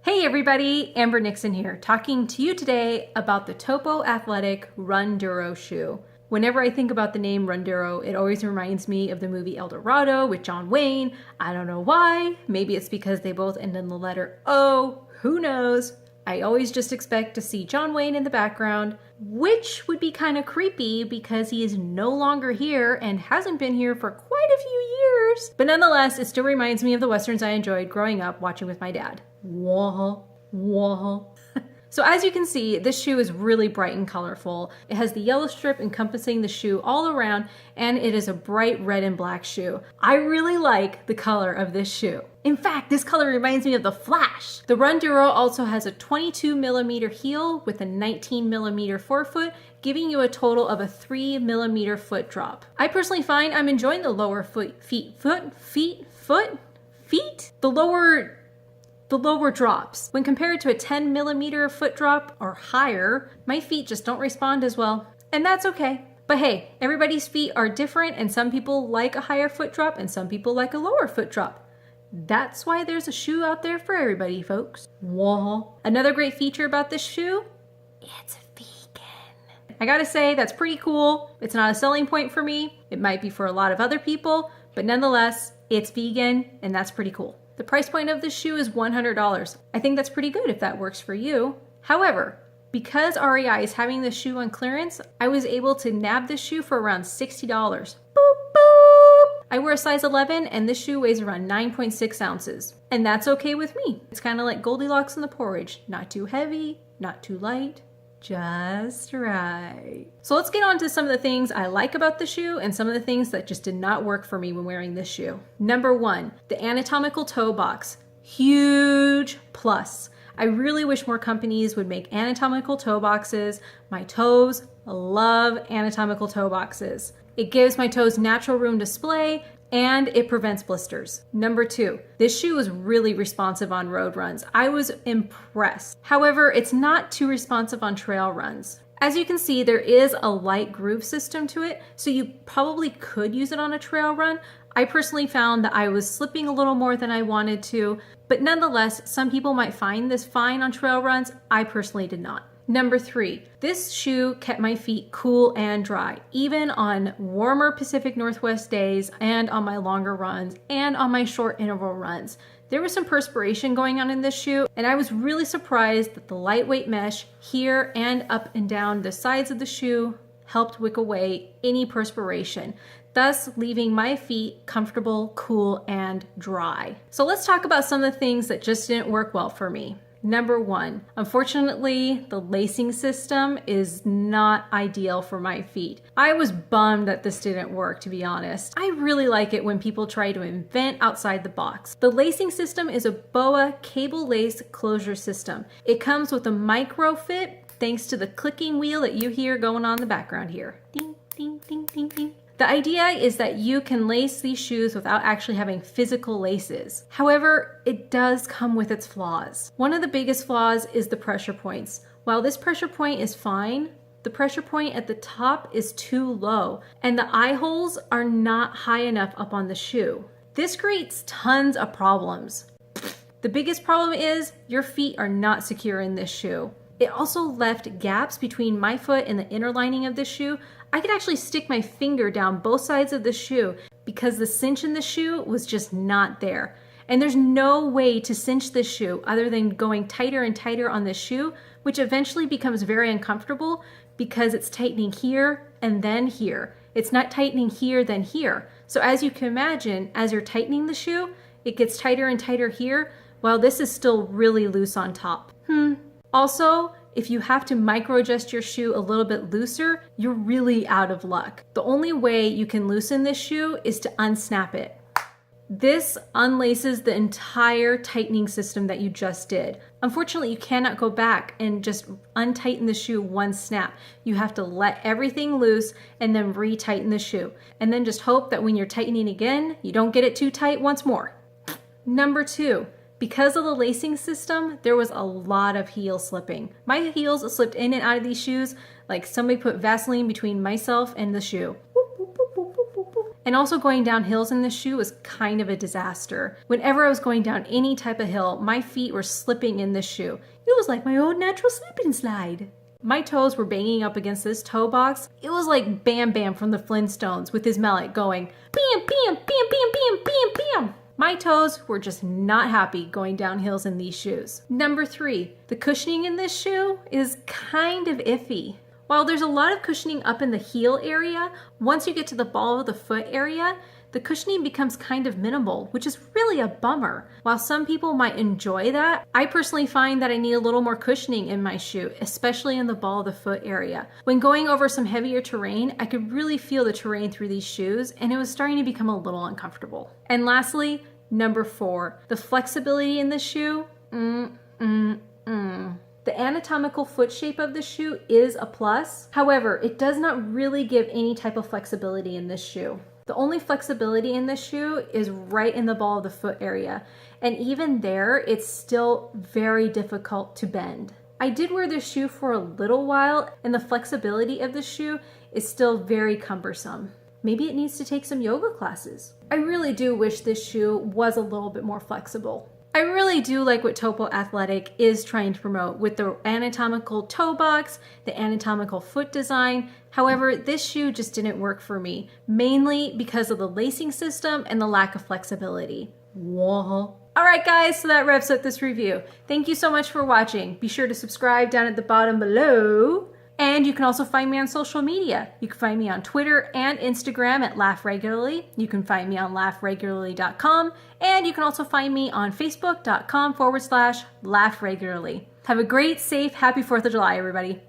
Hey everybody, AmberNixon here, talking to you today about the Topo Athletic Runduro shoe. Whenever I think about the name Runduro, it always reminds me of the movie El Dorado with John Wayne. I don't know why. Maybe it's because they both end in the letter O. Who knows? I always just expect to see John Wayne in the background, which would be kind of creepy because he is no longer here and hasn't been here for quite a few years. But nonetheless, it still reminds me of the westerns I enjoyed growing up watching with my dad. Wah, wah. So as you can see, this shoe is really bright and colorful. It has the yellow strip encompassing the shoe all around, and it is a bright red and black shoe. I really like the color of this shoe. In fact, this color reminds me of the Flash. The Runduro also has a 22mm heel with a 19mm forefoot, giving you a total of a 3mm foot drop. I personally find I'm enjoying the lower the lower drops. When compared to a 10mm foot drop or higher, my feet just don't respond as well. And that's okay. But hey, everybody's feet are different, and some people like a higher foot drop and some people like a lower foot drop. That's why there's a shoe out there for everybody, folks. Wah. Another great feature about this shoe, it's vegan. I gotta say, that's pretty cool. It's not a selling point for me. It might be for a lot of other people, but nonetheless, it's vegan, and that's pretty cool. The price point of this shoe is $100. I think that's pretty good if that works for you. However, because REI is having this shoe on clearance, I was able to nab this shoe for around $60. Boop, boop. I wear a size 11 and this shoe weighs around 9.6 ounces. And that's okay with me. It's kind of like Goldilocks in the porridge. Not too heavy, not too light, just right. So let's get on to some of the things I like about the shoe and some of the things that just did not work for me when wearing this shoe. Number one, the anatomical toe box. Huge plus. I really wish more companies would make anatomical toe boxes. My toes love anatomical toe boxes. It gives my toes natural room to splay, and it prevents blisters. Number two, this shoe is really responsive on road runs. I was impressed. However, it's not too responsive on trail runs. As you can see, there is a light groove system to it, so you probably could use it on a trail run. I personally found that I was slipping a little more than I wanted to, but nonetheless, some people might find this fine on trail runs. I personally did not. Number three, this shoe kept my feet cool and dry, even on warmer Pacific Northwest days and on my longer runs and on my short interval runs. There was some perspiration going on in this shoe, and I was really surprised that the lightweight mesh here and up and down the sides of the shoe helped wick away any perspiration, thus leaving my feet comfortable, cool, and dry. So let's talk about some of the things that just didn't work well for me. Number one, unfortunately, the lacing system is not ideal for my feet. I was bummed that this didn't work, to be honest. I really like it when people try to invent outside the box. The lacing system is a BOA cable lace closure system. It comes with a micro fit thanks to the clicking wheel that you hear going on in the background here. Ding, ding, ding, ding, ding. The idea is that you can lace these shoes without actually having physical laces. However, it does come with its flaws. One of the biggest flaws is the pressure points. While this pressure point is fine, the pressure point at the top is too low, and the eye holes are not high enough up on the shoe. This creates tons of problems. The biggest problem is your feet are not secure in this shoe. It also left gaps between my foot and the inner lining of the shoe. I could actually stick my finger down both sides of the shoe because the cinch in the shoe was just not there. And there's no way to cinch this shoe other than going tighter and tighter on this shoe, which eventually becomes very uncomfortable because it's tightening here and then here. It's not tightening here, then here. So as you can imagine, as you're tightening the shoe, it gets tighter and tighter here, while this is still really loose on top. Also, if you have to micro adjust your shoe a little bit looser, you're really out of luck. The only way you can loosen this shoe is to unsnap it. This unlaces the entire tightening system that you just did. Unfortunately, you cannot go back and just untighten the shoe one snap. You have to let everything loose and then retighten the shoe. And then just hope that when you're tightening again, you don't get it too tight once more. Number two, because of the lacing system, there was a lot of heel slipping. My heels slipped in and out of these shoes like somebody put Vaseline between myself and the shoe. And also going down hills in this shoe was kind of a disaster. Whenever I was going down any type of hill, my feet were slipping in this shoe. It was like my old natural slip and slide. My toes were banging up against this toe box. It was like Bam Bam from the Flintstones with his mallet going bam, bam, bam, bam, bam, bam, bam. My toes were just not happy going down hills in these shoes. Number 3, the cushioning in this shoe is kind of iffy. While there's a lot of cushioning up in the heel area, once you get to the ball of the foot area, the cushioning becomes kind of minimal, which is really a bummer. While some people might enjoy that, I personally find that I need a little more cushioning in my shoe, especially in the ball of the foot area. When going over some heavier terrain, I could really feel the terrain through these shoes, and it was starting to become a little uncomfortable. And lastly, number 4, the flexibility in this shoe. The anatomical foot shape of the shoe is a plus. However, it does not really give any type of flexibility in this shoe. The only flexibility in this shoe is right in the ball of the foot area. And even there, it's still very difficult to bend. I did wear this shoe for a little while, and the flexibility of the shoe is still very cumbersome. Maybe it needs to take some yoga classes. I really do wish this shoe was a little bit more flexible. I really do like what Topo Athletic is trying to promote with the anatomical toe box, the anatomical foot design. However, this shoe just didn't work for me, mainly because of the lacing system and the lack of flexibility. Whoa. All right, guys, so that wraps up this review. Thank you so much for watching. Be sure to subscribe down at the bottom below. And you can also find me on social media. You can find me on Twitter and Instagram at LaughRegularly. You can find me on LaughRegularly.com. And you can also find me on Facebook.com/LaughRegularly. Have a great, safe, happy 4th of July, everybody.